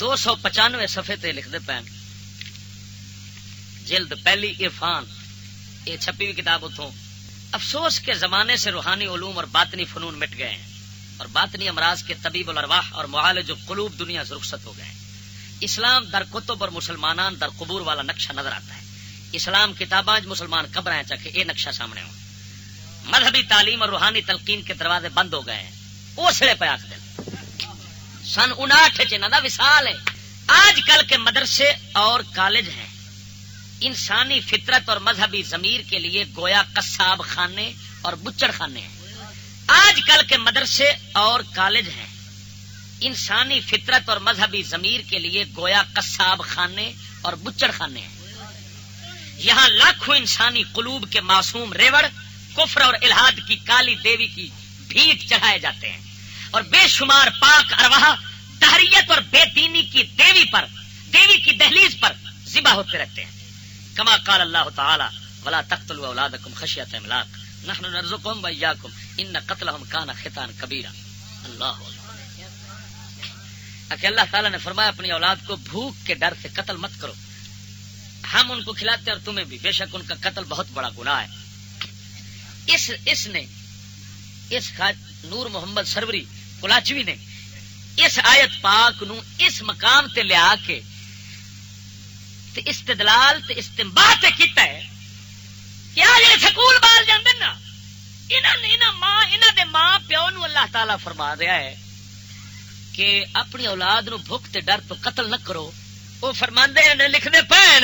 295 صفحے تے لکھتے پین جلد پہلی عرفان، یہ چھپی ہوئی کتاب اتوں. افسوس کے زمانے سے روحانی علوم اور باطنی فنون مٹ گئے ہیں اور باطنی امراض کے طبیب الارواح اور معالج القلوب دنیا سے رخصت ہو گئے ہیں. اسلام در کتب اور مسلمانان در قبور والا نقشہ نظر آتا ہے. اسلام کتاباں مسلمان قبریں چکے یہ نقشہ سامنے ہو. مذہبی تعلیم اور روحانی تلقین کے دروازے بند ہو گئے ہیں. اسلے پہ آخ دیں سن 59 دا وصال ہے. آج کل کے مدرسے اور کالج ہیں انسانی فطرت اور مذہبی ضمیر کے لیے گویا قصاب خانے اور بچڑ خانے ہیں. آج کل کے مدرسے اور کالج ہیں انسانی فطرت اور مذہبی ضمیر کے لیے گویا قصاب خانے اور بچڑ خانے ہیں. یہاں لاکھوں انسانی قلوب کے معصوم ریوڑ کفر اور الہاد کی کالی دیوی کی بھیٹ چڑھائے جاتے ہیں اور بے شمار پاک ارواح طہریت اور بے دینی کی دیوی کی دہلیز پر ذبح ہوتے رہتے ہیں. کما قال اللہ تعالی ولا تقتلوا اولادکم خشیۃ املاق نحن نرزقهم وإياكم ان قتلهم كان خطأ کبیرا. اللہ کہ اللہ تعالیٰ نے فرمایا اپنی اولاد کو بھوک کے ڈر سے قتل مت کرو، ہم ان کو کھلاتے ہیں اور تمہیں بھی، بے شک ان کا قتل بہت بڑا گناہ ہے. اس نے نور محمد سروری کلاچوی نے اس آیت پاک نو اس مقام تے لیا کے تے استدلال تے استنباط کیتا ہے کہ آ جڑے سکول بال جاندے نا انہاں دے ماں پیو نو اللہ تعالیٰ فرما دیا ہے کہ اپنی اولاد نو بھوک تے ڈر تو قتل نہ کرو. وہ فرماندے نے لکھنے پین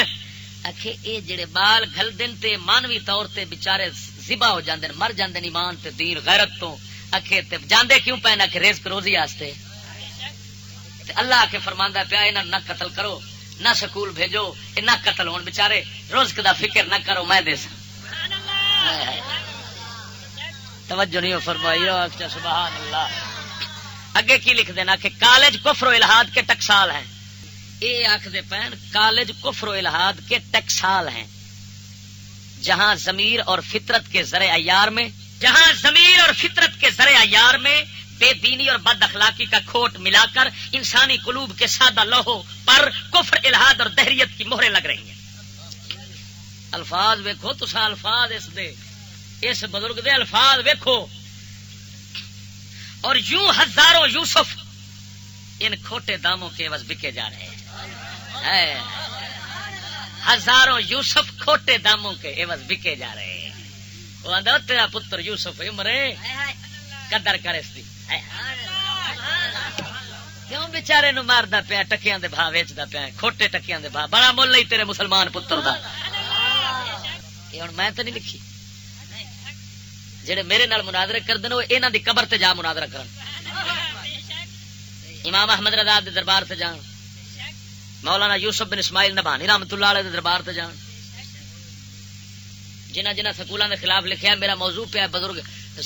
کہ اے جڑے بال گھل دن تے مانوی طور تے بیچارے ذبح ہو جاندے مر جاندے ایمان تے دین غیرت تو اکھے تے جاندے کیوں پین کہ رزق روزی واسطے. تے اللہ کے فرماندا پیا انہاں نہ قتل کرو نہ سکول بھیجو نہ قتل ہون بیچارے رزق دا فکر نہ کرو میں دے سبحان اللہ. توجہ نہیں فرمائی سبحان اللہ. اگے کی لکھ دینا کہ کالج کفر و الہاد کے ٹکسال ہیں. یہ آخدے پین کالج کفر و الہاد کے ٹکسال ہیں جہاں ضمیر اور فطرت کے زرع عیار میں بے دینی اور بد اخلاقی کا کھوٹ ملا کر انسانی قلوب کے سادہ لوہوں پر کفر الہاد اور دہریت کی مہریں لگ رہی ہیں. الفاظ ویکھو تسا الفاظ اس بزرگ دے الفاظ ویکھو. اور یوں ہزاروں یوسف ان کھوٹے داموں کے عوض بکے جا رہے ہیں. ہزاروں یوسف کھوٹے داموں کے عوض بکے جا رہے ہیں. وہ آندا تیرا پتر یوسف عمرے قدر کر اس دی کیوں بیچارے نو ماردا پیا ٹکیاں دے بھا ویچدا پیا کھوٹے ٹکیاں دے بھا بڑا مول لئی تیرے مسلمان پتر دا. یہ ہن میں تے نہیں لکھی جڑے میرے نال مناظرے کردے نے وہ انہاں دی قبر تے جا مناظرہ کرن. امام احمد رضا دے دربار تے جان مولانا یوسف بن اسماعیل نبھانی رحمۃ اللہ علیہ دے دربار تے جان. جنہ سکولوں کے خلاف لکھا میرا موضوع پہ ہے بزرگ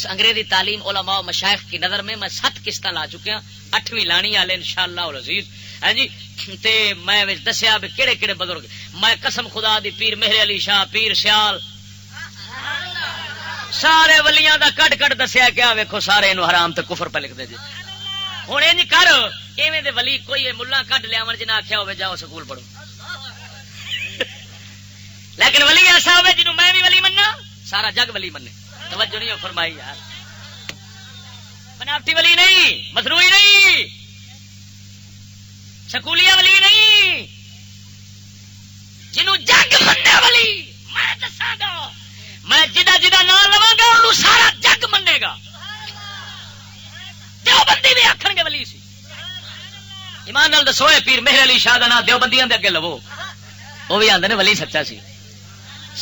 انگریزی تعلیم علماء و مشائخ کی نظر میں 7 قسطیں لا چکیا 8ویں لانی والے انشاءاللہ العزیز. ہاں جی تے میں دسیا بھی کہڑے کہڑے بزرگ میں قسم خدا دی پیر مہر علی شاہ پیر سیال سارے ولیاں دا کٹ کٹ دسیا کیا ویکھو سارے انہوں حرام تے کفر پہ لکھ دے جی. ہوں یہ کر ایویں دے ولی کوئی ملا کڈ لیا جنہیں آخیا ہوے جاؤ سکول پڑھو لیکن ولی ایسا ہوے جنوں میں بھی ولی مننا سارا جگ ولی منے. توجہ نہیں فرمائی یار. بناوٹی ولی نہیں مصنوعی نہیں سکولیا ولی نہیں جنوں جگ مننے ولی میں دساں گا میں جدا نام لواں گا انہوں سارا جگ منے گا. دیوبندی بھی آکھن گے ولی سی. ایمان نال دسو پیر مہر علی شاہ دا نام دیوبندیاں دے اگے لو وہ بھی آندے نے ولی سچا سی.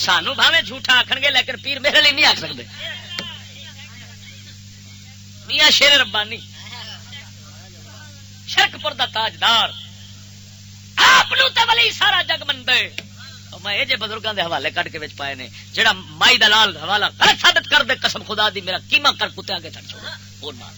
سانو بھاویں جھوٹا آکھن گے لیکن پیر مہر علی نہیں آکھ سکتے. میاں شیر ربانی شرک پور دا تاجدار آپ تے ولی سارا جگ مندے. میں یہ بزرگوں کے حوالے کٹ کے وچ پائے نے جڑا مائی دلال حوالہ غلط ثابت کر دے قسم خدا دی میرا کیما کر کتے آگے چڑھ چھوڑا اور مار